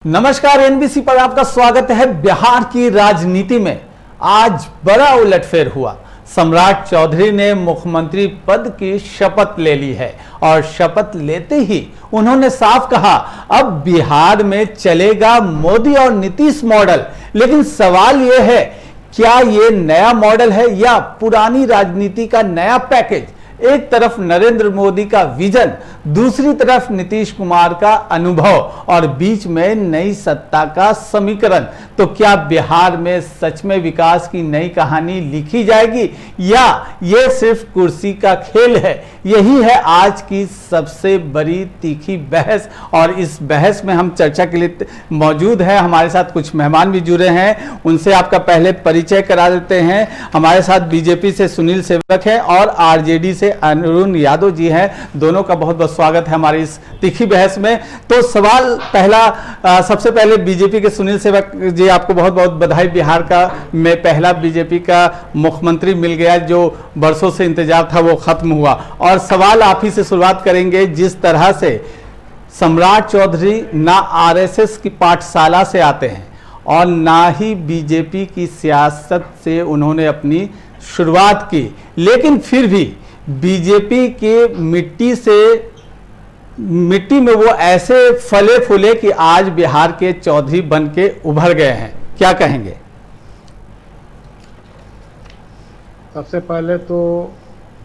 नमस्कार, एनबीसी पर आपका स्वागत है। बिहार की राजनीति में आज बड़ा उलटफेर हुआ। सम्राट चौधरी ने मुख्यमंत्री पद की शपथ ले ली है और शपथ लेते ही उन्होंने साफ कहा, अब बिहार में चलेगा मोदी और नीतीश मॉडल। लेकिन सवाल यह है, क्या ये नया मॉडल है या पुरानी राजनीति का नया पैकेज? एक तरफ नरेंद्र मोदी का विजन, दूसरी तरफ नीतीश कुमार का अनुभव और बीच में नई सत्ता का समीकरण। तो क्या बिहार में सच में विकास की नई कहानी लिखी जाएगी या ये सिर्फ कुर्सी का खेल है? यही है आज की सबसे बड़ी तीखी बहस और इस बहस में हम चर्चा के लिए मौजूद हैं। हमारे साथ कुछ मेहमान भी जुड़े हैं, उनसे आपका पहले परिचय करा देते हैं। हमारे साथ बीजेपी से सुनील सेवक है और आरजेडी से अरुण यादव जी हैं। दोनों का बहुत बहुत स्वागत है हमारी इस तीखी बहस में। तो सवाल पहला, सबसे पहले बीजेपी के सुनील सेवक जी, आपको बहुत बहुत बधाई। बिहार का में पहला बीजेपी का मुख्यमंत्री मिल गया, जो बरसों से इंतजार था वो खत्म हुआ। और सवाल आप ही से शुरुआत करेंगे। जिस तरह से सम्राट चौधरी ना आरएसएस की पाठशाला से आते हैं और ना ही बीजेपी की सियासत से उन्होंने अपनी शुरुआत की, लेकिन फिर भी बीजेपी के मिट्टी में वो ऐसे फले फूले कि आज बिहार के चौधरी बन के उभर गए हैं। क्या कहेंगे? सबसे पहले तो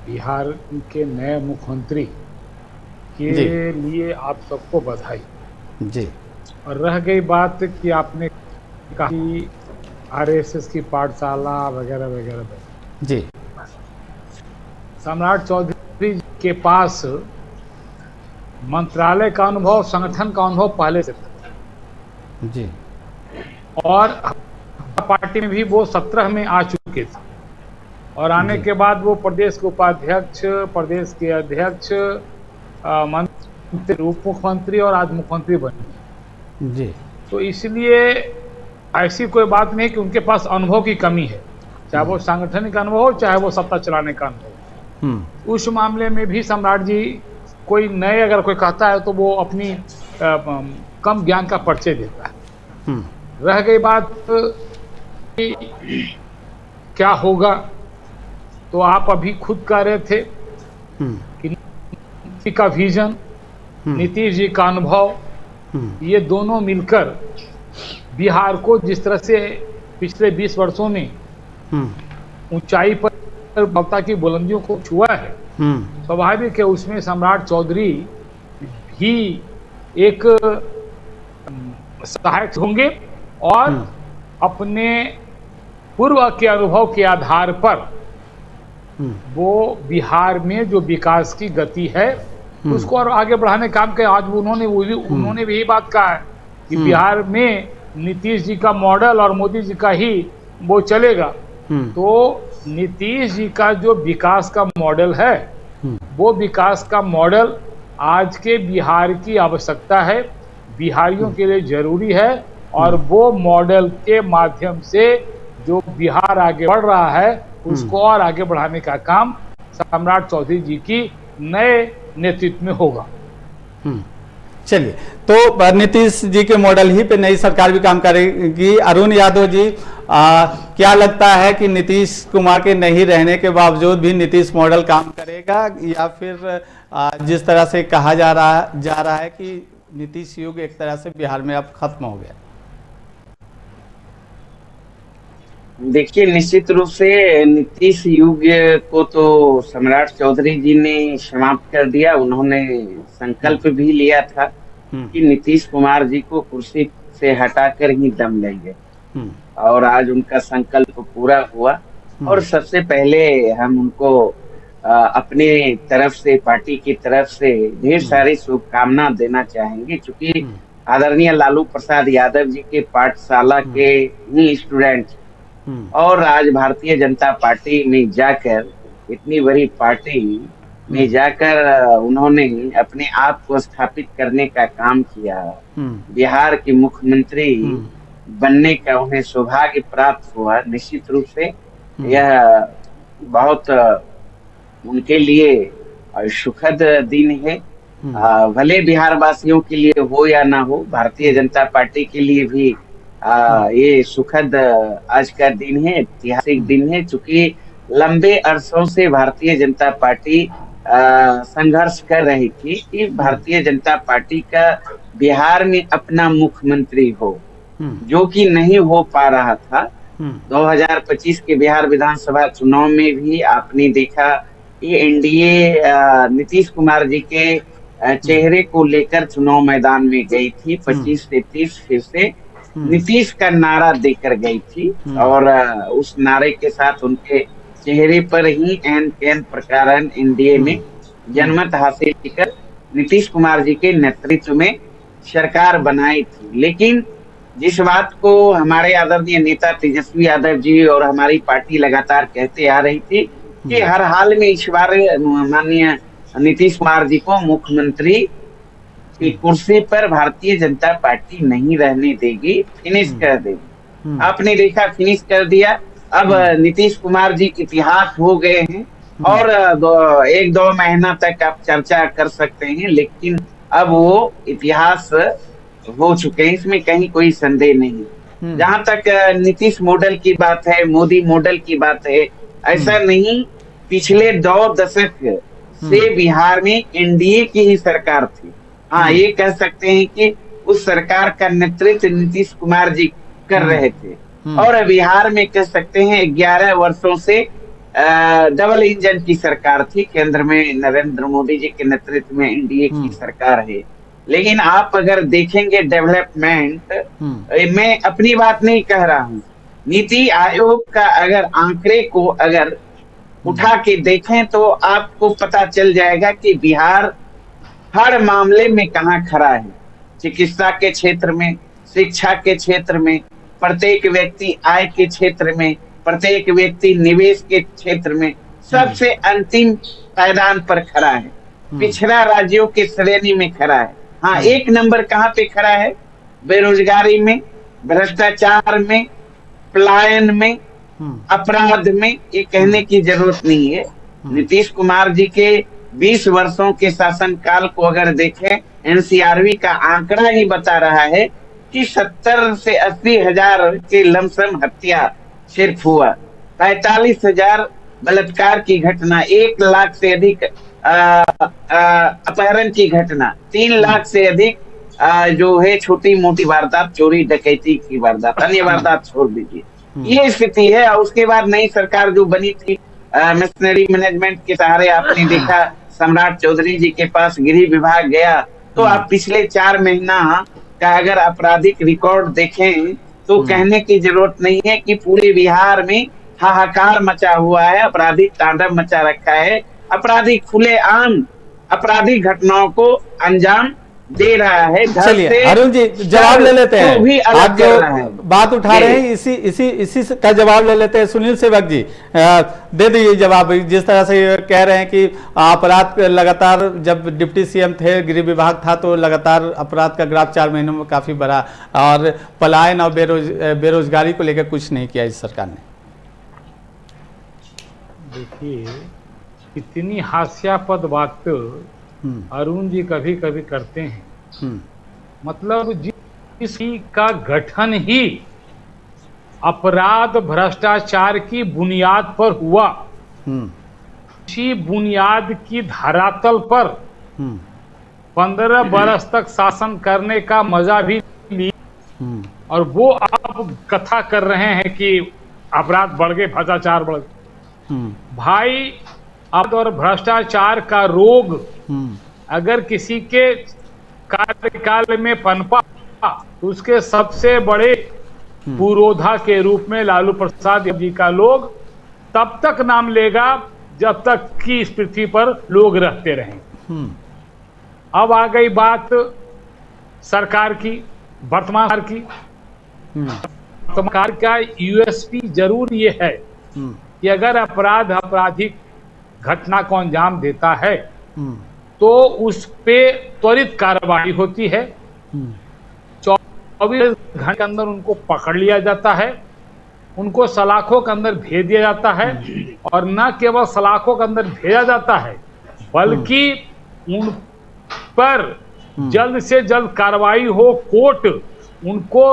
बिहार के नए मुख्यमंत्री के लिए आप सबको बधाई जी। और रह गई बात कि आपने कहा कि आरएसएस की पाठशाला वगैरह वगैरह जी, सम्राट चौधरी के पास मंत्रालय का अनुभव, संगठन का अनुभव पहले से था जी। और पार्टी में भी वो 17 में आ चुके थे और आने के बाद वो प्रदेश के उपाध्यक्ष, प्रदेश के अध्यक्ष, मंत्री, उप मुख्यमंत्री और आज मुख्यमंत्री बने जी। तो इसलिए ऐसी कोई बात नहीं कि उनके पास अनुभव की कमी है, चाहे वो सांगठनिक अनुभव हो, चाहे वो सत्ता चलाने का अनुभव। उस मामले में भी सम्राट जी कोई नए अगर कोई कहता है तो वो अपनी कम ज्ञान का परिचय देता है। रह गई बात कि क्या होगा, तो आप अभी खुद कह रहे थे कि नीतीश का विजन, नीतीश जी का अनुभव, ये दोनों मिलकर बिहार को जिस तरह से पिछले 20 वर्षों में ऊंचाई पर ममता की बुलंदियों को छुआ है, स्वाभाविक है उसमें सम्राट चौधरी भी एक सहायक होंगे और अपने पूर्व के अनुभव के आधार पर वो बिहार में जो विकास की गति है उसको और आगे बढ़ाने का काम किया। आज उन्होंने भी यही बात कहा है कि बिहार में नीतीश जी का मॉडल और मोदी जी का ही वो चलेगा। तो नीतीश जी का जो विकास का मॉडल है, वो विकास का मॉडल आज के बिहार की आवश्यकता है, बिहारियों के लिए जरूरी है और वो मॉडल के माध्यम से जो बिहार आगे बढ़ रहा है उसको और आगे बढ़ाने का काम सम्राट चौधरी जी की नए नेतृत्व में होगा। चलिए, तो नीतीश जी के मॉडल ही पे नई सरकार भी काम करेगी। अरुण यादव जी, क्या लगता है कि नीतीश कुमार के नहीं रहने के बावजूद भी नीतीश मॉडल काम करेगा या फिर जिस तरह से कहा जा रहा है कि नीतीश युग एक तरह से बिहार में अब खत्म हो गया? देखिए, निश्चित रूप से नीतीश युग को तो सम्राट चौधरी जी ने समाप्त कर दिया। उन्होंने संकल्प भी लिया था कि नीतीश कुमार जी को कुर्सी से हटाकर ही दम लेंगे और आज उनका संकल्प पूरा हुआ। और सबसे पहले हम उनको अपने तरफ से, पार्टी की तरफ से ढेर सारी शुभकामना देना चाहेंगे, क्योंकि आदरणीय लालू प्रसाद यादव जी के पाठशाला के ही स्टूडेंट और आज भारतीय जनता पार्टी में जाकर, इतनी बड़ी पार्टी में जाकर उन्होंने अपने आप को स्थापित करने का काम किया। बिहार के मुख्यमंत्री बनने का उन्हें सौभाग्य प्राप्त हुआ। निश्चित रूप से यह बहुत उनके लिए सुखद दिन है भले बिहार वासियों के लिए हो या ना हो, भारतीय जनता पार्टी के लिए भी ये सुखद आज का दिन है, ऐतिहासिक दिन है, चूंकि लंबे अरसों से भारतीय जनता पार्टी संघर्ष कर रही थी कि भारतीय जनता पार्टी का बिहार में अपना मुख्यमंत्री हो, जो कि नहीं हो पा रहा था। 2025 के बिहार विधानसभा चुनाव में भी आपने देखा कि एनडीए नीतीश कुमार जी के चेहरे को लेकर चुनाव मैदान में गई थी। 25 से 30 फिर से नीतीश का नारा देकर गई थी और उस नारे के साथ उनके चेहरे पर ही एन कैन प्रकारन एनडीए में जनमत हासिल कर नीतीश कुमार जी के नेतृत्व में सरकार बनाई थी। लेकिन जिस बात को हमारे आदरणीय नेता तेजस्वी यादव जी और हमारी पार्टी लगातार कहते आ रही थी कि हर हाल में इस बार माननीय नीतीश कुमार जी को मुख्यमंत्री की कुर्सी पर भारतीय जनता पार्टी नहीं रहने देगी, फिनिश कर देगी। आपने देखा फिनिश कर दिया। अब नीतीश कुमार जी इतिहास हो गए हैं और 1-2 महीना तक आप चर्चा कर सकते हैं, लेकिन अब वो इतिहास हो चुके हैं, इसमें कहीं कोई संदेह नहीं। जहां तक नीतीश मॉडल की बात है, मोदी मॉडल की बात है, ऐसा नहीं, पिछले 2 दशक से बिहार में एनडीए की ही सरकार थी। हाँ, ये कह सकते हैं कि उस सरकार का नेतृत्व नीतीश कुमार जी कर रहे थे और बिहार में कह सकते हैं 11 वर्षों से डबल इंजन की सरकार थी। केंद्र में नरेंद्र मोदी जी के नेतृत्व में एनडीए की सरकार है। लेकिन आप अगर देखेंगे डेवलपमेंट, मैं अपनी बात नहीं कह रहा हूँ, नीति आयोग का अगर आंकड़े को अगर उठा के देखें तो आपको पता चल जाएगा कि बिहार हर मामले में कहाँ खड़ा है। चिकित्सा के क्षेत्र में, शिक्षा के क्षेत्र में, प्रत्येक व्यक्ति आय के क्षेत्र में, प्रत्येक व्यक्ति निवेश के क्षेत्र में सबसे अंतिम पायदान पर खड़ा है, पिछड़ा राज्यों के श्रेणी में खड़ा है। हाँ, 1 नंबर कहाँ पे खड़ा है? बेरोजगारी में, भ्रष्टाचार में, पलायन में, अपराध में। ये कहने की जरूरत नहीं है। नीतीश कुमार जी के 20 वर्षों के शासनकाल को अगर देखें, एनसीआरबी का आंकड़ा ही बता रहा है कि 70 से 80 हजार के लमसम हत्या सिर्फ हुआ, 45,000 बलात्कार की घटना, 1 लाख से अधिक अपहरण की घटना, 3 लाख से अधिक जो है छोटी मोटी वारदात, चोरी डकैती की वारदात, अन्य वारदात छोड़ दीजिए। ये स्थिति है। और उसके बाद नई सरकार जो बनी थी, मिशनरी मैनेजमेंट के सहारे आपने देखा सम्राट चौधरी जी के पास गृह विभाग गया, तो आप पिछले 4 महीना का अगर आपराधिक रिकॉर्ड देखें तो कहने की जरूरत नहीं है कि पूरे बिहार में हाहाकार मचा हुआ है, आपराधिक तांडव मचा रखा है, अपराधी खुलेआम आपराधिक घटनाओं को अंजाम दे रहा है। चलिए अरुण जी जवाब ले लेते हैं, भी आप जो बात उठा रहे हैं इसी का जवाब ले लेते हैं। सुनील सेवक जी दे दीजिए जवाब। जिस तरह से कह रहे हैं कि अपराध लगातार, जब डिप्टी सीएम थे, गृह विभाग था, तो लगातार अपराध का ग्राफ 4 महीनों में काफी बढ़ा और पलायन और बेरोजगारी को लेकर कुछ नहीं किया इस सरकार ने। देखिए, इतनी हास्यास्पद बात तो अरुण जी कभी कभी करते हैं। मतलब जिस का गठन ही अपराध भ्रष्टाचार की बुनियाद पर हुआ, उसी बुनियाद की धरातल पर 15 बरस तक शासन करने का मजा भी लिया, और वो आप कथा कर रहे हैं कि अपराध बढ़ गए, भ्रष्टाचार बढ़ गए। भाई, अब और भ्रष्टाचार का रोग अगर किसी के कार्यकाल में पनपा तो उसके सबसे बड़े पुरोधा के रूप में लालू प्रसाद जी का लोग तब तक नाम लेगा जब तक कि इस पृथ्वी पर लोग रहते रहें। अब आ गई बात सरकार की, वर्तमान सरकार की। सरकार का यूएसपी जरूर ये है कि अगर आपराधिक घटना को अंजाम देता है तो उस पे त्वरित कार्रवाई होती है, 24 घंटे के अंदर उनको पकड़ लिया जाता है, उनको सलाखों के अंदर भेज दिया जाता है, और न केवल सलाखों के अंदर भेजा जाता है बल्कि पर जल्द से जल्द कार्रवाई हो, कोर्ट उनको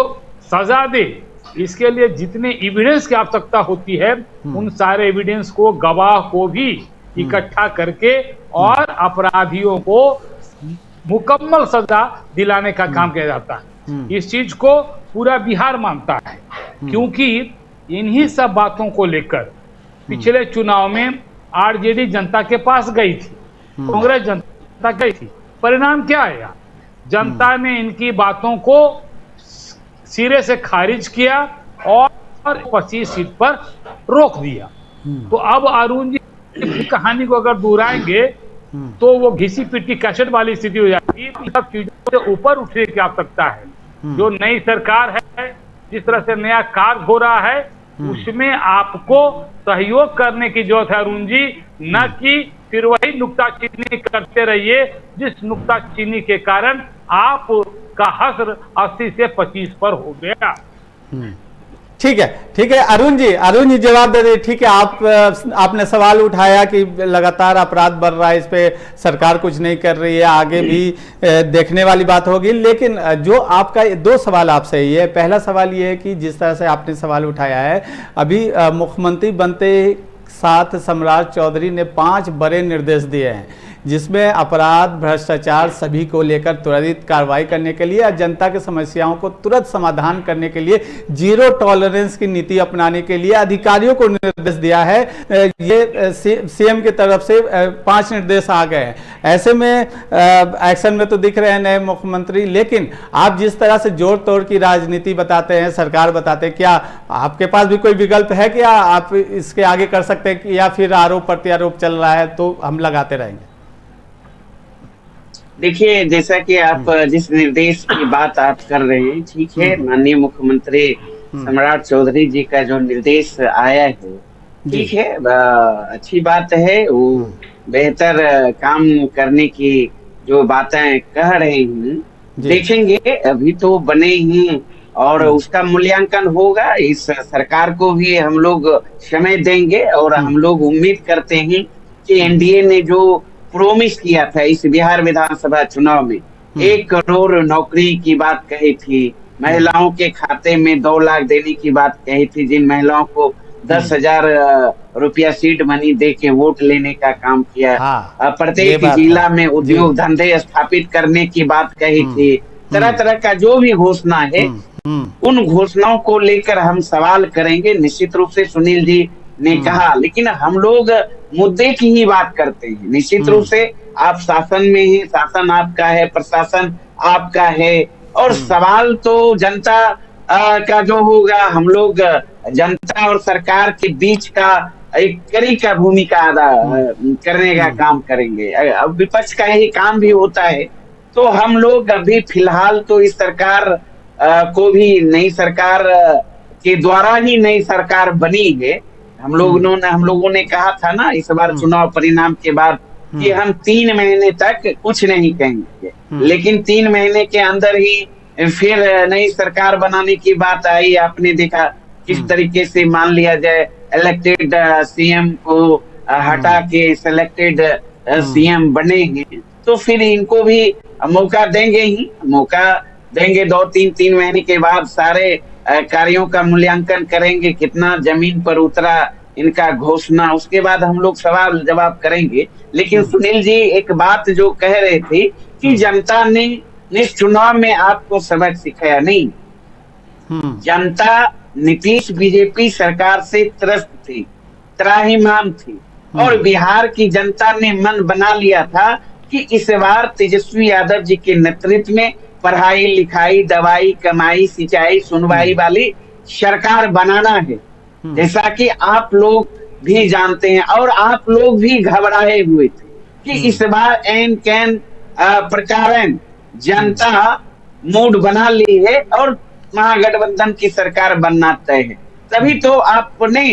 सजा दे। इसके लिए जितने एविडेंस की आवश्यकता होती है उन सारे एविडेंस को, गवाह को भी इकट्ठा करके और अपराधियों को मुकम्मल सजा दिलाने का काम किया जाता है। इस चीज को पूरा बिहार मानता है, क्योंकि इन्हीं सब बातों को लेकर पिछले चुनाव में आरजेडी जनता के पास गई थी, कांग्रेस जनता गई थी। परिणाम क्या आया? जनता ने इनकी बातों को सिरे से खारिज किया और 25 सीट पर रोक दिया। तो अब अरुण जी की कहानी को अगर दोहराएंगे तो वो घिसी पिटी कैसेट वाली स्थिति हो जाएगी। सब चीजों से ऊपर उठने की आवश्यकता है। जो नई सरकार है, जिस तरह से नया कार्य हो रहा है, उसमें आपको सहयोग करने की जरूरत है अरुण जी, न कि फिर वही नुक्ताचीनी करते रहिए जिस नुक्ताचीनी के कारण आप का हश्र 80 से 25 पर हो गया। ठीक है अरुण जी जवाब दे दे। ठीक है, आपने सवाल उठाया कि लगातार अपराध बढ़ रहा है, इस पे सरकार कुछ नहीं कर रही है, आगे भी देखने वाली बात होगी। लेकिन जो आपका दो सवाल आपसे ये, पहला सवाल ये है कि जिस तरह से आपने सवाल उठाया है, अभी मुख्यमंत्री बनते साथ सम्राट चौधरी ने 5 बड़े निर्देश दिए हैं, जिसमें अपराध, भ्रष्टाचार सभी को लेकर त्वरित कार्रवाई करने के लिए और जनता की समस्याओं को तुरंत समाधान करने के लिए जीरो टॉलरेंस की नीति अपनाने के लिए अधिकारियों को निर्देश दिया है। ये सीएम की तरफ से 5 निर्देश आ गए हैं। ऐसे में एक्शन में तो दिख रहे हैं नए मुख्यमंत्री, लेकिन आप जिस तरह से जोड़ तोड़ की राजनीति बताते हैं, सरकार बताते हैं, क्या आपके पास भी कोई विकल्प है? क्या आप इसके आगे कर सकते हैं या फिर आरोप प्रत्यारोप चल रहा है तो हम लगाते रहेंगे? देखिए, जैसा कि आप जिस निर्देश की बात आप कर रहे हैं, ठीक है, माननीय मुख्यमंत्री सम्राट चौधरी जी का जो निर्देश आया है, ठीक है, अच्छी बात है। वो बेहतर काम करने की जो बातें कह रहे हैं, देखेंगे, अभी तो बने ही और उसका मूल्यांकन होगा। इस सरकार को भी हम लोग समय देंगे और हम लोग उम्मीद करते हैं कि एनडीए ने जो प्रोमिस किया था इस बिहार विधानसभा चुनाव में, 1 करोड़ नौकरी की बात कही थी, महिलाओं के खाते में 2 लाख देने की बात कही थी, जिन महिलाओं को 10,000 रुपया सीड मनी दे के वोट लेने का काम किया, प्रत्येक जिला में उद्योग धंधे स्थापित करने की बात कही थी। तरह तरह का जो भी घोषणा है, उन घोषणाओं को लेकर हम सवाल करेंगे। निश्चित रूप से सुनील जी ने कहा, लेकिन हम लोग मुद्दे की ही बात करते हैं। निश्चित रूप से आप शासन में हैं, शासन आपका है, प्रशासन आपका है, और सवाल तो जनता का जो होगा, हम लोग जनता और सरकार के बीच का एक कड़ी का भूमिका अदा करने का काम करेंगे। अब विपक्ष का यही काम भी होता है। तो हम लोग अभी फिलहाल तो इस सरकार को भी नई सरकार के द्वारा ही नई सरकार बनी है। हम लोगों ने कहा था ना इस बार चुनाव परिणाम के बाद कि हम 3 महीने तक कुछ नहीं कहेंगे, लेकिन 3 महीने के अंदर ही फिर नई सरकार बनाने की बात आई। आपने देखा किस तरीके से, मान लिया जाए, इलेक्टेड सीएम को हटा के सिलेक्टेड सीएम बने हैं, तो फिर इनको भी मौका देंगे ही, मौका देंगे। 2-3 महीने के बाद सारे कार्यों का मूल्यांकन करेंगे, कितना जमीन पर उतरा इनका घोषणा, उसके बाद हम लोग सवाल जवाब करेंगे। लेकिन सुनील जी एक बात जो कह रहे थे कि जनता ने इस चुनाव में आपको सबक सिखाया, नहीं, जनता नीतीश बीजेपी सरकार से त्रस्त थी, त्राहिमाम थी, और बिहार की जनता ने मन बना लिया था कि इस बार तेजस्वी यादव जी के नेतृत्व में पढ़ाई लिखाई, दवाई, कमाई, सिंचाई, सुनवाई वाली सरकार बनाना है। जैसा कि आप लोग भी जानते हैं और आप लोग भी घबराए हुए थे कि इस बार एन कैन प्रकार जनता मूड बना ली है और महागठबंधन की सरकार बनना तय है। तभी तो आपने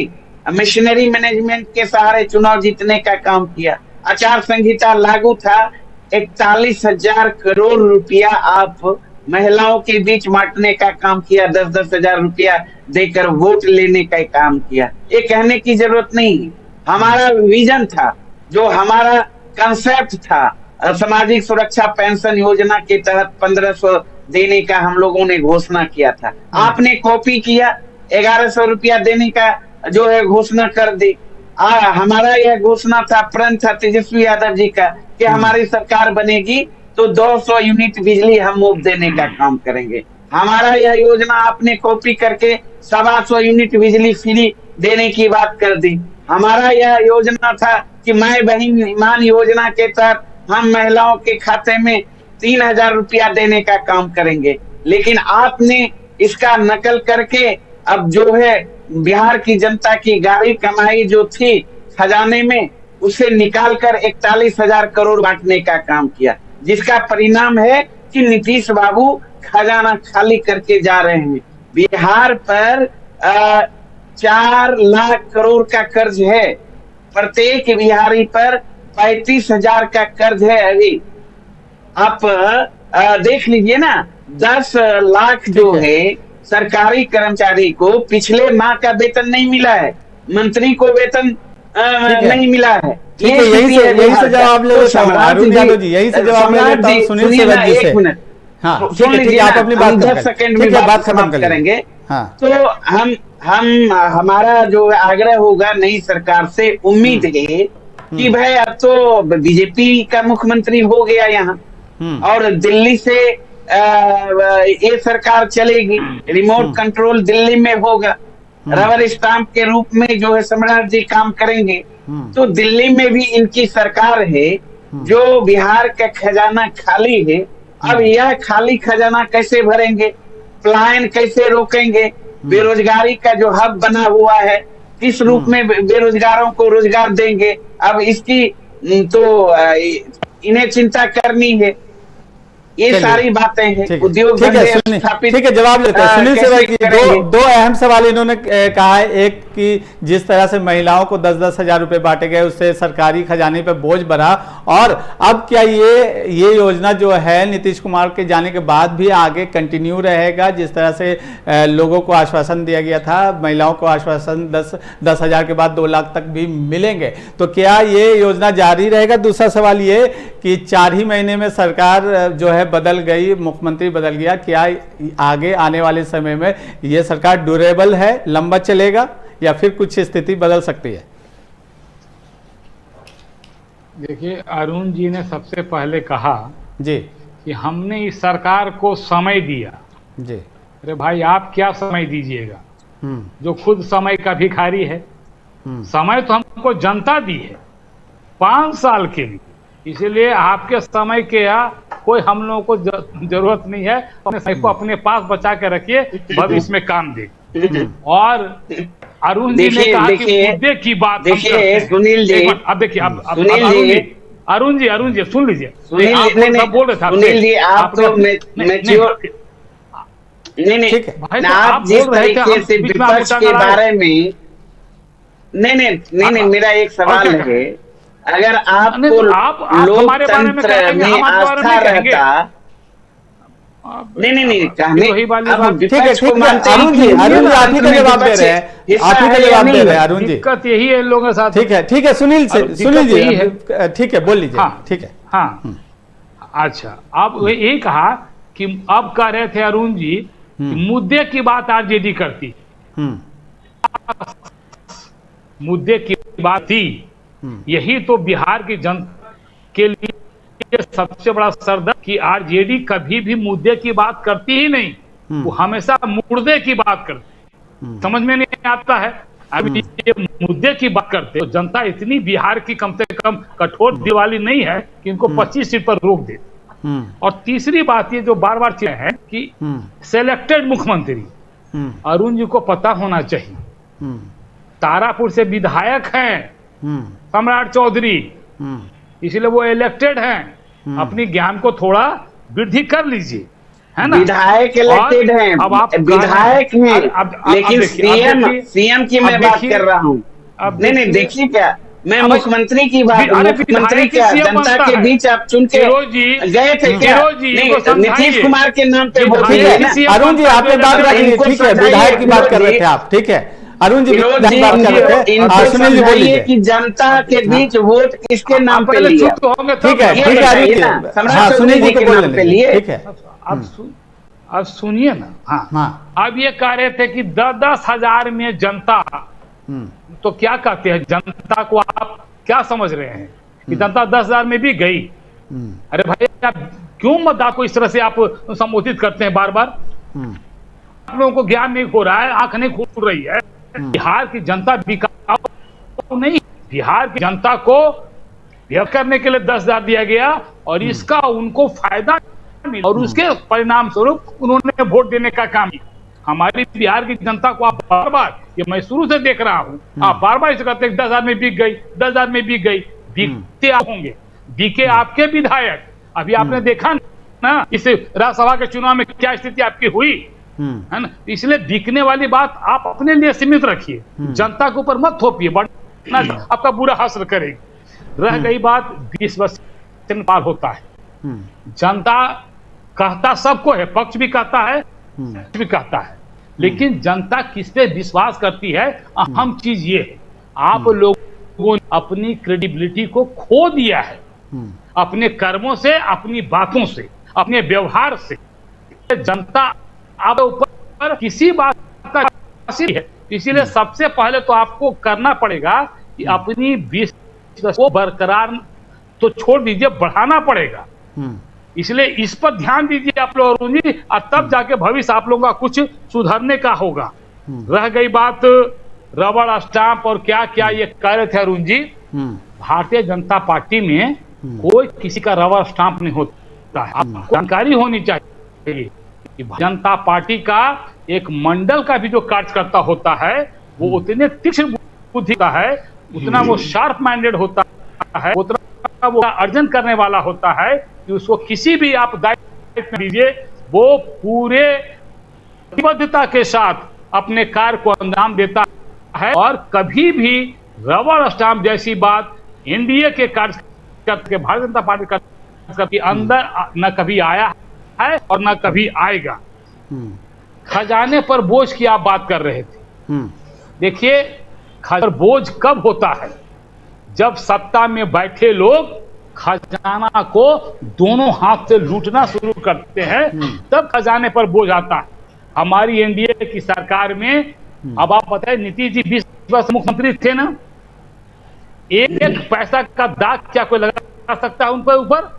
मिशनरी मैनेजमेंट के सहारे चुनाव जीतने का काम किया। आचार संहिता लागू था, 41,000 करोड़ रुपया आप महिलाओं के बीच बांटने का काम किया, 10-10 हजार रुपया देकर वोट लेने का काम किया। ये कहने की जरूरत नहीं, हमारा विजन था, जो हमारा कंसेप्ट था, सामाजिक सुरक्षा पेंशन योजना के तहत 1500 देने का हम लोगों ने घोषणा किया था। आपने कॉपी किया, 1100 रुपया देने का जो है घोषणा कर दी। हमारा यह घोषणा था, प्रण था तेजस्वी यादव जी का कि हमारी सरकार बनेगी तो 200 यूनिट बिजली हम मुफ्त देने का काम करेंगे। हमारा यह योजना आपने कॉपी करके 250 यूनिट बिजली फ्री देने की बात कर दी। हमारा यह योजना था कि माई बहन ईमान योजना के तहत हम महिलाओं के खाते में 3000 रुपया देने का काम करेंगे। लेकिन आपने इसका नकल करके अब जो है बिहार की जनता की गाड़ी कमाई जो थी खजाने में, उसे निकालकर 41,000 करोड़ बांटने का काम किया, जिसका परिणाम है कि नीतीश बाबू खजाना खाली करके जा रहे हैं। बिहार पर 4 लाख करोड़ का कर्ज है, प्रत्येक बिहारी पर 35,000 का कर्ज है। अभी आप देख लीजिए ना, 10 लाख जो है सरकारी कर्मचारी को पिछले माह का वेतन नहीं मिला है, मंत्री को वेतन नहीं मिला है। यही से जवाब ले लेता हूं अरुण यादव जी, यही से जवाब ले लेता हूं सुनील सेवक जी से। हाँ, सुन लीजिए, आप अपनी बात 10 सेकंड में बात खत्म करेंगे। हाँ। तो हम हमारा जो आग्रह होगा नई सरकार से, उम्मीद है कि भाई अब तो बीजेपी का मुख्यमंत्री हो गया यहाँ, और दिल्ली से ये सरकार चलेगी, रिमोट कंट्रोल दिल्ली में होगा, रबर स्टाम्प के रूप में जो है सम्राट जी काम करेंगे। तो दिल्ली में भी इनकी सरकार है, जो बिहार का खजाना खाली है। अब यह खाली खजाना कैसे भरेंगे, पलायन कैसे रोकेंगे, बेरोजगारी का जो हब बना हुआ है किस रूप में बेरोजगारों को रोजगार देंगे, अब इसकी तो इन्हें चिंता करनी है। ये सारी बातें हैं, उद्योग धंधे स्थापित। ठीक है, जवाब लेते हैं सुनील सेवक जी। दो अहम सवाल इन्होंने कहा है, एक कि जिस तरह से महिलाओं को 10-10 हजार रुपए बांटे गए, उससे सरकारी खजाने पे बोझ बढ़ा, और अब क्या ये योजना जो है नीतीश कुमार के जाने के बाद भी आगे कंटिन्यू रहेगा? जिस तरह से लोगों को आश्वासन दिया गया था, महिलाओं को आश्वासन 10 हजार के बाद 2 लाख तक भी मिलेंगे, तो क्या ये योजना जारी रहेगा? दूसरा सवाल ये कि 4 ही महीने में सरकार जो है बदल गई, मुख्यमंत्री बदल गया, क्या आगे आने वाले समय में यह सरकार ड्यूरेबल है, लंबा चलेगा, या फिर कुछ स्थिति बदल सकती है? देखिए, अरुण जी ने सबसे पहले कहा जी कि हमने इस सरकार को समय दिया। जी, अरे भाई, आप क्या समय दीजिएगा, जो खुद समय का भिखारी है। समय तो हमको जनता दी है 5 साल के लिए, इसलिए आपके समय के कोई हम लोगों को जरूरत नहीं है। अपने समय को अपने पास बचा के रखिए, भविष्य में काम दे। और अरुण जी ने कहा कि मुद्दे की बात, देखिए सुनील जी, अब देखिए, अब अरुण जी सुन लीजिए, आप बोल रहे थे सुनील जी, आप तो मैच्योर नहीं भाई, आप जिस तरीके से विपक्ष के बारे में नहीं, मेरा एक सवाल है, अगर आपको लोकतंत्र में आस्था रहता, नहीं कहने, ठीक है, अरुण जी आप ही का जवाब दे रहे हैं, आप ही का जवाब दे रहे हैं अरुण जी। दिक्कत यही है लोगों के साथ। ठीक है सुनील जी, ठीक है, बोल लीजिए। ठीक है, हाँ, अच्छा, आप यही कहा कि अब कह रहे थे अरुण जी, मुद्दे की बात आरजेडी करती, मुद्दे की बात थी। यही तो बिहार की जनता के लिए सबसे बड़ा सरदर्द कि आरजेडी कभी भी मुद्दे की बात करती ही नहीं, वो हमेशा मुर्दे की बात करती। समझ में नहीं आता है। अभी ये मुद्दे की बात करते तो जनता इतनी बिहार की कम से कम कठोर दिवाली नहीं है कि इनको 25 सीट पर रोक दे। और तीसरी बात ये जो बार बार चीजें हैं कि सिलेक्टेड मुख्यमंत्री, अरुण जी को पता होना चाहिए, तारापुर से विधायक हैं सम्राट चौधरी, इसलिए वो इलेक्टेड हैं। अपनी ज्ञान को थोड़ा वृद्धि कर लीजिए, है ना। विधायक इलेक्टेड हैं, अब आप विधायक हैं, लेकिन सीएम की मैं बात कर रहा हूँ। नहीं देखिए, क्या मैं मुख्यमंत्री की बात, मुख्यमंत्री क्या जनता के बीच आप चुन के गए थे क्या? नीतीश कुमार के नाम पे वोट दिए ना। अरुण जी आपने बात रखी, ठीक है, विधायक की बात कर रहे थे आप, ठीक है। अरुण जी फिरोज बात जी, कर रहे थे, इनको सुनील जी बोल समझाइए लीजिए। कि जनता के बीच वोट किसके नाम पे पहले लिया। चुप तो होंगे ठीक है तब। ठीक है अरुण जी, ना, सम्राट हाँ चौधरी सुनील जी जी को के बोलने नाम पे लीजिए, लिए। ठीक है। अब सुनिए ना। हाँ, हाँ। अब ये कह रहे थे कि 10-10 हजार में जनता, तो क्या कहते हैं जनता को, आप क्या समझ रहे हैं कि जनता 10,000 में भी गई? अरे भाई, आप क्यों मतदाता को इस तरह से आप संबोधित करते हैं बार बार? आप लोगों को ज्ञान नहीं हो रहा है, आंख नहीं खुल रही है। बिहार की जनता बिकाऊ नहीं, बिहार की जनता को व्यक्त करने के लिए 10,000 दिया गया और इसका उनको फायदा मिला और उसके परिणाम स्वरूप उन्होंने वोट देने का काम किया। हमारी बिहार की जनता को आप बार बार, ये मैं शुरू से देख रहा हूं, आप बार बार इसे कहते हैं 10,000 में बिक गई, 10,000 में बिक गई। बिकते आप होंगे, बिके आपके विधायक। अभी आपने देखा ना इस राज्यसभा के चुनाव में क्या स्थिति आपकी हुई है ना। इसलिए बिकने वाली बात आप अपने लिए सीमित रखिए, जनता के ऊपर मत थोपिए, वरना आपका बुरा हासिल करेगी। रह गई बात 20 वर्ष पार होता है, जनता कहता सबको है, पक्ष भी कहता है, भी कहता है, लेकिन जनता किस पे विश्वास करती है, अहम चीज ये है। आप लोगों ने अपनी क्रेडिबिलिटी को खो दिया है, अपने कर्मों से, अपनी बातों से, अपने व्यवहार से। जनता आप ऊपर किसी बात का है, इसीलिए सबसे पहले तो आपको करना पड़ेगा कि अपनी विश्वास को बरकरार तो छोड़ दीजिए, बढ़ाना पड़ेगा। इसलिए इस पर ध्यान दीजिए आप लोग अरुण जी, और तब जाके भविष्य आप लोगों का कुछ सुधरने का होगा। रह गई बात रबड़ स्टाम्प और क्या क्या ये कह रहे थे अरुण जी, भारतीय जनता पार्टी में कोई किसी का रबड़ स्टाम्प नहीं होता है। आपको जानकारी होनी चाहिए कि जनता पार्टी का एक मंडल का भी जो कार्यकर्ता होता है वो उतने तीक्ष्ण बुद्धि का है, उतना वो शार्प माइंडेड होता है, उतना वो अर्जन करने वाला होता है कि उसको किसी भी आप दायित्व दीजिए, वो पूरे प्रतिबद्धता के साथ अपने कार्य को अंजाम देता है। और कभी भी रबड़ स्टाम्प जैसी बात एनडीए के कार्यकर्ता के, भारतीय जनता पार्टी के अंदर न कभी आया है और न कभी आएगा। खजाने पर बोझ की आप बात कर रहे थे, देखिए खजाने पर बोझ कब होता है? जब सत्ता में बैठे लोग खजाना को दोनों हाथ से लूटना शुरू करते हैं, तब खजाने पर बोझ आता है। हमारी एनडीए की सरकार में, अब आप बताइए, नीतीश जी 20 वर्ष मुख्यमंत्री थे ना, एक पैसा का दाग क्या कोई लगा सकता है उनके ऊपर?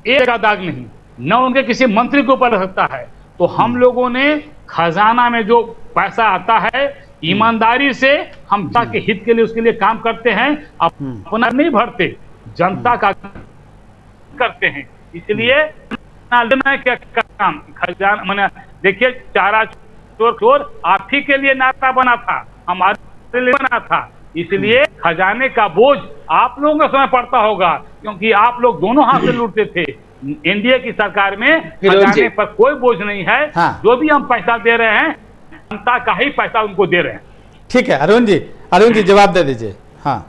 एक का दाग नहीं, न उनके किसी मंत्री के ऊपर लग सकता है। तो हम लोगों ने खजाना में जो पैसा आता है, ईमानदारी से हम जनता के हित के लिए उसके लिए काम करते हैं, अपना नहीं भरते, जनता का करते हैं। इसलिए क्या काम खजाना, मैंने देखिए, चारा चोर चोर आप ही के लिए नारा बना था, हमारे लिए बना था। इसलिए खजाने का बोझ आप लोगों का समय पड़ता होगा, क्योंकि आप लोग दोनों हाथ से लूटते थे। एनडीए की सरकार में खजाने पर कोई बोझ नहीं है। हाँ। जो भी हम पैसा दे रहे हैं, जनता का ही पैसा उनको दे रहे हैं। ठीक है अरुण जी जवाब दे दीजिए। हाँ,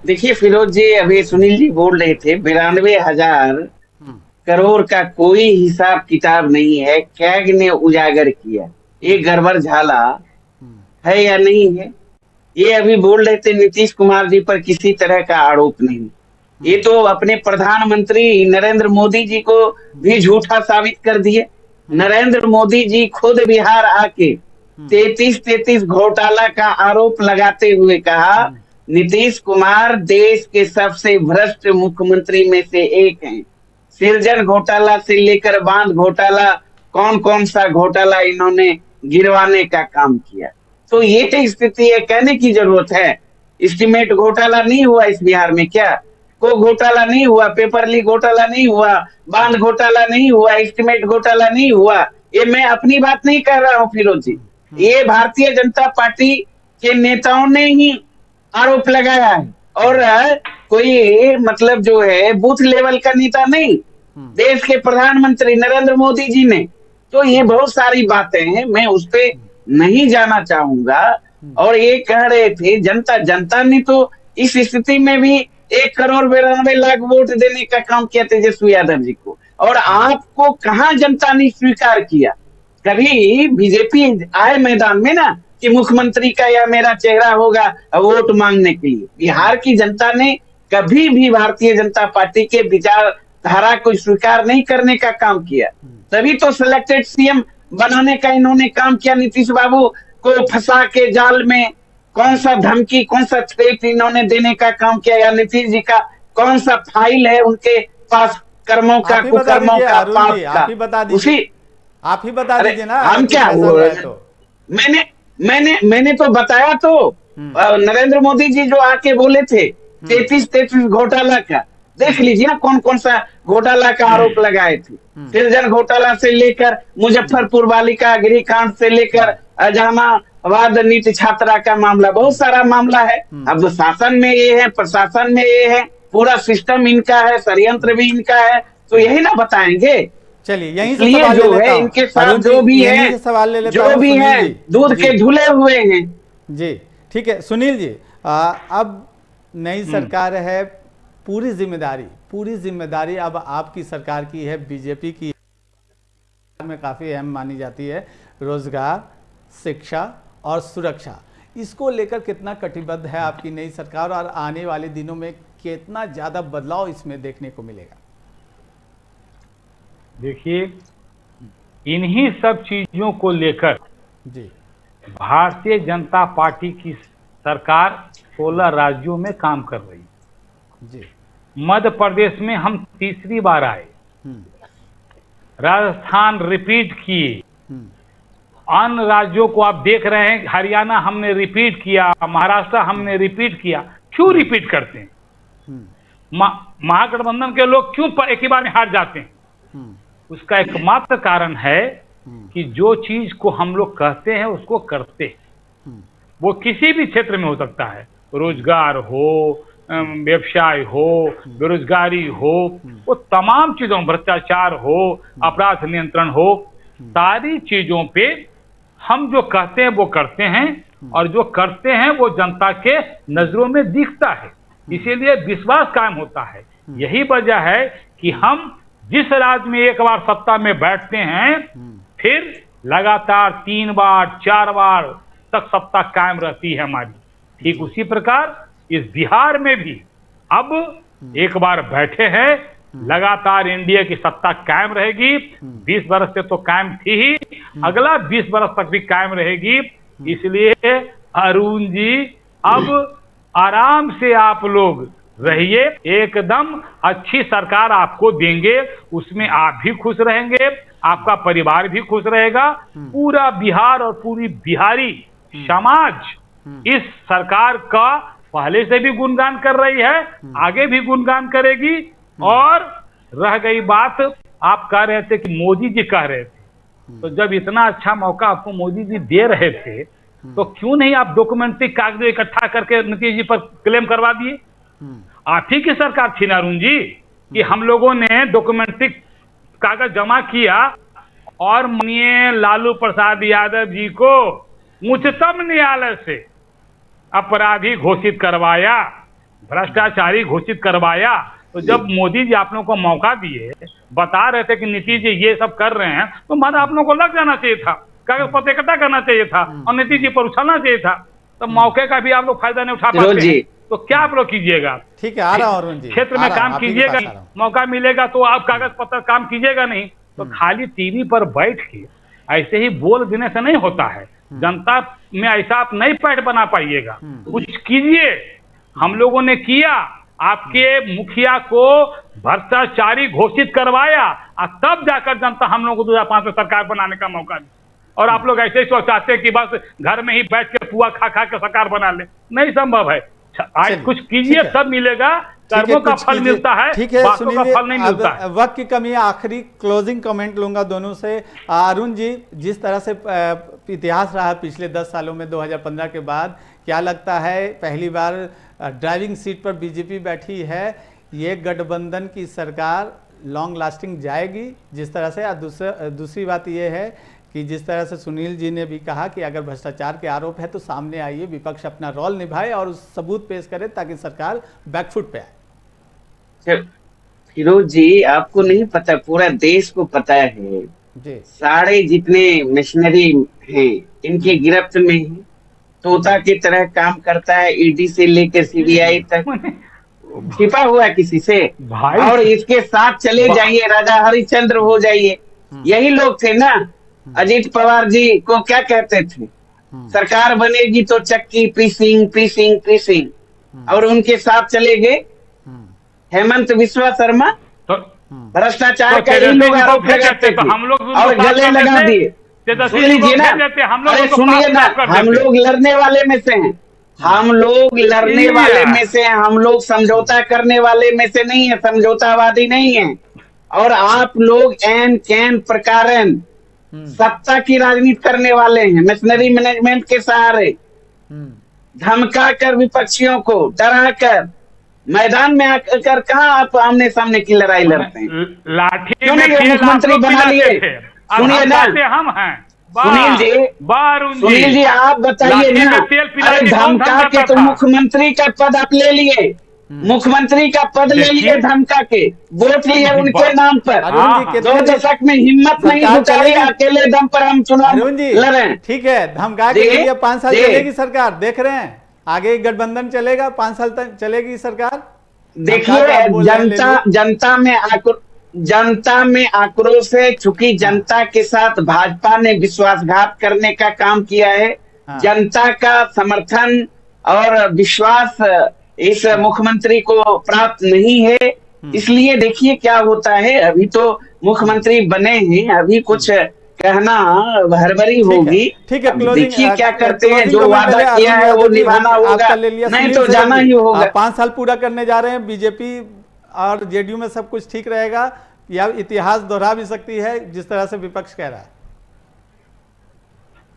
देखिए फिरोज जी, अभी सुनील जी बोल रहे थे 92,000 करोड़ का कोई हिसाब किताब नहीं है, कैग ने उजागर किया। ये गड़बड़ झाला है या नहीं है? ये अभी बोल रहे थे नीतीश कुमार जी पर किसी तरह का आरोप नहीं। ये तो अपने प्रधानमंत्री नरेंद्र मोदी जी को भी झूठा साबित कर दिए। नरेंद्र मोदी जी खुद बिहार आके 33 घोटाला का आरोप लगाते हुए कहा, नीतीश कुमार देश के सबसे भ्रष्ट मुख्यमंत्री में से एक हैं। सृजन घोटाला से लेकर बांध घोटाला, कौन कौन सा घोटाला इन्होंने गिरवाने का काम किया। तो ये तो स्थिति है, कहने की जरूरत है। एस्टीमेट घोटाला नहीं हुआ इस बिहार में क्या? को घोटाला नहीं हुआ, पेपर लीक घोटाला नहीं हुआ, बांध घोटाला नहीं हुआ, एस्टीमेट घोटाला नहीं हुआ। ये मैं अपनी बात नहीं कह रहा हूँ फिरोज जी, ये भारतीय जनता पार्टी के नेताओं ने ही आरोप लगाया है। और कोई मतलब जो है बूथ लेवल का नेता नहीं, देश के प्रधानमंत्री नरेंद्र मोदी जी ने। तो ये बहुत सारी बातें हैं, मैं उस पर नहीं जाना चाहूंगा। और ये कह रहे थे जनता ने तो इस स्थिति में भी 1,92,00,000 वोट देने का काम किया तेजस्वी यादव जी को। और आपको कहां जनता ने स्वीकार किया? कभी बीजेपी आए मैदान में ना कि मुख्यमंत्री का या मेरा चेहरा होगा वोट मांगने के लिए। बिहार की जनता ने कभी भी भारतीय जनता पार्टी के विचारधारा को स्वीकार नहीं करने का काम किया। तभी तो सिलेक्टेड सीएम बनाने का इन्होंने काम किया। नीतीश बाबू को फंसा के जाल में कौन सा धमकी, कौन सा थ्रेट इन्होंने देने का काम किया, या नीतीश जी का कौन सा फाइल है उनके पास कर्मों का, कुकर्मों का, पाप का, उसी आप ही बता दीजिए ना। हम क्या मैंने तो बताया तो नरेंद्र मोदी जी जो आके बोले थे 33 घोटाला का, देख लीजिए ना कौन कौन सा घोटाला का आरोप लगाए थे। सृजन घोटाला से लेकर मुजफ्फरपुर बालिका गृह कांड से लेकर जहानाबाद नीट छात्रा का मामला, बहुत सारा मामला है। अब शासन में ये है, प्रशासन में ये है, पूरा सिस्टम इनका है, षड्यंत्र भी इनका है, तो यही ना बताएंगे। चलिए यही जो है इनके साथ जो भी है, जो भी है दूध के धुले हुए हैं। जी ठीक है सुनील जी, अब नई सरकार है, पूरी जिम्मेदारी अब आपकी सरकार की है, बीजेपी की में काफी अहम मानी जाती है। रोजगार, शिक्षा और सुरक्षा, इसको लेकर कितना कटिबद्ध है आपकी नई सरकार, और आने वाले दिनों में कितना ज्यादा बदलाव इसमें देखने को मिलेगा? देखिए, इन्हीं सब चीजों को लेकर जी भारतीय जनता पार्टी की सरकार 16 राज्यों में काम कर रही है। जी मध्य प्रदेश में हम तीसरी बार आए, राजस्थान रिपीट किए, अन्य राज्यों को आप देख रहे हैं, हरियाणा हमने रिपीट किया, महाराष्ट्र हमने रिपीट किया। क्यों रिपीट करते हैं? महागठबंधन के लोग क्यों एक ही बार में हार जाते हैं? उसका एकमात्र कारण है कि जो चीज को हम लोग कहते हैं उसको करते हैं। वो किसी भी क्षेत्र में हो सकता है, रोजगार हो, व्यवसाय हो, बेरोजगारी हो, वो तमाम चीजों, भ्रष्टाचार हो, अपराध नियंत्रण हो, सारी चीजों पे हम जो कहते हैं वो करते हैं, और जो करते हैं वो जनता के नजरों में दिखता है, इसीलिए विश्वास कायम होता है। यही वजह है कि हम जिस राज्य में एक बार सत्ता में बैठते हैं, फिर लगातार 3 बार 4 बार तक सत्ता कायम रहती है हमारी। ठीक उसी प्रकार इस बिहार में भी अब एक बार बैठे हैं, लगातार एनडीए की सत्ता कायम रहेगी। 20 वर्ष से तो कायम थी ही, अगला 20 वर्ष तक भी कायम रहेगी। इसलिए अरुण जी, अब आराम से आप लोग रहिए, एकदम अच्छी सरकार आपको देंगे, उसमें आप भी खुश रहेंगे, आपका परिवार भी खुश रहेगा, पूरा बिहार और पूरी बिहारी समाज इस सरकार का पहले से भी गुणगान कर रही है, आगे भी गुणगान करेगी। और रह गई बात, आप कह रहे थे कि मोदी जी कह रहे थे, तो जब इतना अच्छा मौका आपको मोदी जी दे रहे थे, तो क्यों नहीं आप डॉक्यूमेंट्री कागज इकट्ठा करके नीतीश जी पर क्लेम करवा दिए? आप ही की सरकार थी ना अरुण जी, कि हम लोगों ने डॉक्यूमेंट्री कागज जमा किया और माननीय लालू प्रसाद यादव जी को उच्चतम न्यायालय से अपराधी घोषित करवाया, भ्रष्टाचारी घोषित करवाया। तो जब मोदी जी आप लोगों को मौका दिए, बता रहे थे कि नीतीश जी ये सब कर रहे हैं, तो मतलब आप लोगों को लग जाना चाहिए था, कागज पत्र इकट्ठा करना चाहिए था और नीतीश जी पर उछलना चाहिए था। तो मौके का भी आप लोग फायदा नहीं उठा पाते हैं, तो क्या आप लोग कीजिएगा? ठीक है, आ रहा हूं अरुण जी, क्षेत्र में काम कीजिएगा, मौका मिलेगा तो आप कागज पत्र काम कीजिएगा नहीं, तो खाली टीवी पर बैठ के ऐसे ही बोल देने से नहीं होता है। जनता में ऐसा आप नहीं पैठ बना पाइएगा, कुछ कीजिए। हम लोगों ने किया, आपके मुखिया को भ्रष्टाचारी घोषित करवाया, और तब जाकर जनता हम लोगों को 2005 में सरकार बनाने का मौका दी। और आप लोग ऐसे ही सोचाते हैं कि बस घर में ही बैठ के पुआ खा खा के सरकार बना ले, नहीं संभव है। आज कुछ कीजिए तब मिलेगा, कर्मों का फल मिलता है, बातों का फल नहीं मिलता है। वक्त की कमी है, आखिरी क्लोजिंग कमेंट लूंगा दोनों से। अरुण जी, जिस तरह से इतिहास रहा पिछले 10 सालों में, 2015 के बाद, क्या लगता है पहली बार ड्राइविंग सीट पर बीजेपी बैठी है, ये गठबंधन की सरकार लॉन्ग लास्टिंग जाएगी जिस तरह से? दूसरी बात ये है कि जिस तरह से सुनील जी ने भी कहा कि अगर भ्रष्टाचार के आरोप है तो सामने आइए, विपक्ष अपना रोल निभाए और उस सबूत पेश करे ताकि सरकार बैकफुट पे आए। फिरोज जी, आपको नहीं पता, पूरा देश को पता है जी। सारे जितने मिशनरी हैं इनके गिरफ्त में है। तोता की तरह काम करता है, ईडी से लेकर सीबीआई तक, छिपा हुआ है किसी से। भाई और इसके साथ चले जाइए, राजा हरिश्चंद्र हो जाइए। यही लोग थे ना, अजीत पवार जी को क्या कहते थे, सरकार बनेगी तो चक्की पीसिंग पीसिंग पीसिंग। और उनके साथ चले गए हेमंत विश्वा शर्मा, तो भ्रष्टाचार का ही तेजस्वी लोग जी को आरोप भेज लगाते देते तो थे हम लोग उनको और साफ गले कर लगा देते। दिए। तेजस्वी सुन जी को लीजिए ना, भेज देते, हम लोग अरे उनको सुनिए पास ना, साफ कर हम देते। लोग लड़ने वाले में से हैं, हम लोग लड़ने वाले में से हैं, हम लोग समझौता करने वाले में से नहीं है, समझौतावादी नहीं है। और आप लोग एन कैन प्रकारन सत्ता की राजनीति करने वाले हैं, मिशनरी मैनेजमेंट के सहारे धमका कर विपक्षियों को डरा कर मैदान में आकर कहाँ आप आमने सामने की लड़ाई लड़ते हैं? लाठी क्यों में नहीं ये तेल आप मुख्यमंत्री लोग बना पिलाते लिए? थे, अब सुनिए हम ना कहते हम हैं। सुनील जी, सुनील जी आप बताइए लाठी ना, में तेल पिला अरे के कौन धमका के धमकाता तो था? मुख्यमंत्री का पद आप ले लिए, मुख्यमंत्री का पद ले लिए, देखिए, धमका के वोट लिए उनके नाम पर। अरुण जी हाँ, 2 कितने दशक में हिम्मत नहीं सरकार जुटाई, चलेगी? अकेले दम पर हम चुनाव अरुण जी लड़े। ठीक है, धमका के जी, ले लिया, 5 साल जी। चलेगी सरकार, देख रहे हैं आगे गठबंधन चलेगा, 5 साल तक चलेगी सरकार। धमका के आप देखिए, बोल रहे हैं ले लिए। जनता में आक्रोश है, चूंकि जनता के साथ भाजपा ने विश्वासघात करने का काम किया है। हाँ। जनता का समर्थन और विश्वास इस मुख्यमंत्री को प्राप्त नहीं है, इसलिए देखिए क्या होता है। अभी तो मुख्यमंत्री बने हैं, अभी कुछ कहना हड़बड़ी होगी। ठीक है, अब क्लोजिंग देखिए क्या करते हैं, क्लोजिंग जो कमेंट वादा पहले किया अरुण है वो यादव जी, निभाना होगा, आपका ले लिया। नहीं सुनील तो सेवक जाना जी, ही होगा। 5 साल पूरा करने जा रहे हैं, बीजेपी और जेडीयू में सब कुछ ठीक रहेगा या इतिहास दोहरा भी सकती है जिस तरह से विपक्ष कह रहा है?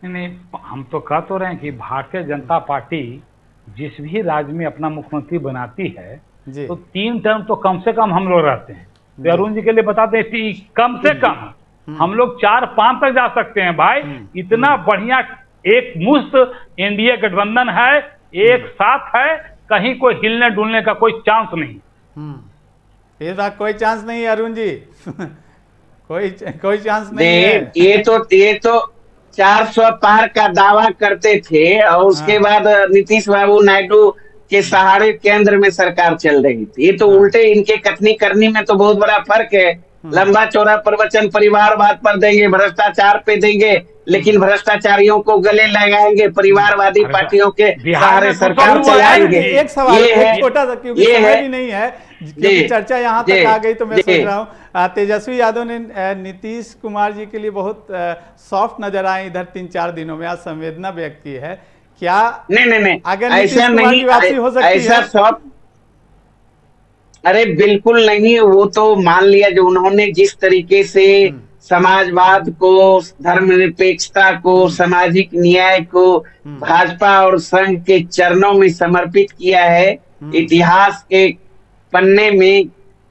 नहीं, हम तो कह तो रहे हैं कि भारतीय जनता पार्टी जिस भी राज्य में अपना मुख्यमंत्री बनाती है जी। तो 3 टर्म तो कम से कम हम लोग रहते हैं। तो अरुण जी के लिए बताते हैं कि कम से कम हम लोग 4-5 तक जा सकते हैं भाई। इतना बढ़िया एक मुश्त एनडीए गठबंधन है, एक साथ है, कहीं कोई हिलने डुलने का कोई चांस नहीं। इस बार कोई चांस नहीं है अरुण जी कोई चांस नहीं है। ये तो 400 पार का दावा करते थे और उसके बाद नीतीश बाबू नायडू के सहारे केंद्र में सरकार चल रही थी। ये तो उल्टे, इनके कथनी करनी में तो बहुत बड़ा फर्क है। लंबा चौड़ा प्रवचन परिवारवाद पर देंगे, भ्रष्टाचार पे देंगे, लेकिन भ्रष्टाचारियों को गले लगाएंगे, परिवारवादी पार्टियों के सहारे सरकार चलाएंगे। एक सवाल, एक छोटा सा, क्योंकि समय भी नहीं है, क्योंकि चर्चा यहाँ तक आ गई तो मैं सोच रहा हूँ तेजस्वी यादव ने नीतीश कुमार जी के लिए बहुत सॉफ्ट नजर आए इधर 3-4 दिनों में, आज संवेदना व्यक्त की है। क्या नहीं अगर नीतीश कुमार की वापसी हो सकती ऐसा है? सॉफ्ट, अरे बिल्कुल नहीं। वो तो मान लिया, जो उन्होंने जिस तरीके से समाजवाद को, धर्मनिरपेक्षता को, सामाजिक न्याय को भाजपा और संघ के चरणों में समर्पित किया है, इतिहास के पन्ने में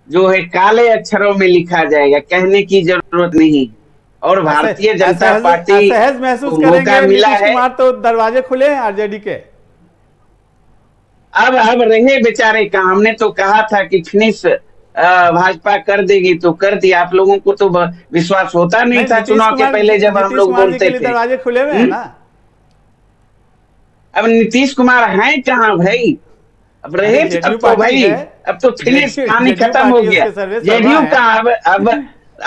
जो है काले अक्षरों में लिखा जाएगा, कहने की जरूरत नहीं। और भारतीय जनता पार्टी सहज महसूस को मौका करेंगे मिला नीतीश है। कुमार, तो दरवाजे खुले हैं आरजेडी के। अब रहे बेचारे का, हमने तो कहा था कि फिनिश भाजपा कर देगी तो कर दिया। आप लोगों को तो विश्वास होता नहीं था चुनाव के पहले जब हम लोग बोलते थे। दरवाजे खुले हुए हैं ना। अब नीतीश कुमार हैं कहाँ भाई? अब रहे, अब तो भाई, अब तो फिनिश, कहानी खत्म हो गया। जेडीयू का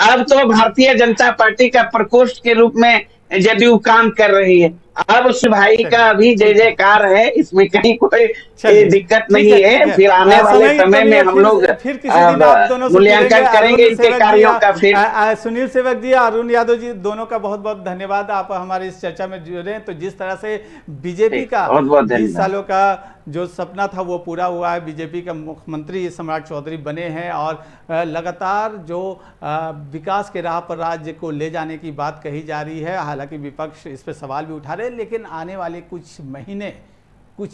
अब तो भारतीय जनता पार्टी का प्रकोष्ठ के रूप में जेडीयू काम कर रही है। अब उस भाई का अभी जय जयकार है, इसमें कहीं कोई दिक्कत नहीं है। फिर आने वाले समय में हम लोग मूल्यांकन करेंगे इनके कार्यों का। फिर सुनील सेवक जी, अरुण यादव जी, दोनों का बहुत बहुत धन्यवाद, आप हमारी इस चर्चा में जुड़े। तो जिस तरह से बीजेपी का 20 सालों का जो सपना था वो पूरा हुआ है, बीजेपी का मुख्यमंत्री सम्राट चौधरी बने हैं और लगातार जो विकास के राह पर राज्य को ले जाने की बात कही जा रही है। हालांकि विपक्ष इस पर सवाल भी उठा रहे हैं, लेकिन आने वाले कुछ महीने, कुछ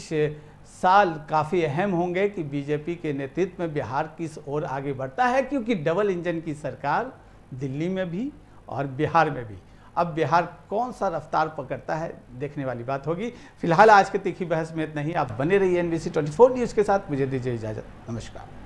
साल काफ़ी अहम होंगे कि बीजेपी के नेतृत्व में बिहार किस ओर आगे बढ़ता है, क्योंकि डबल इंजन की सरकार दिल्ली में भी और बिहार में भी। अब बिहार कौन सा रफ्तार पकड़ता है, देखने वाली बात होगी। फिलहाल आज के तीखी बहस में इतना ही। आप बने रहिए NBC 24 न्यूज़ के साथ। मुझे दीजिए इजाज़त, नमस्कार।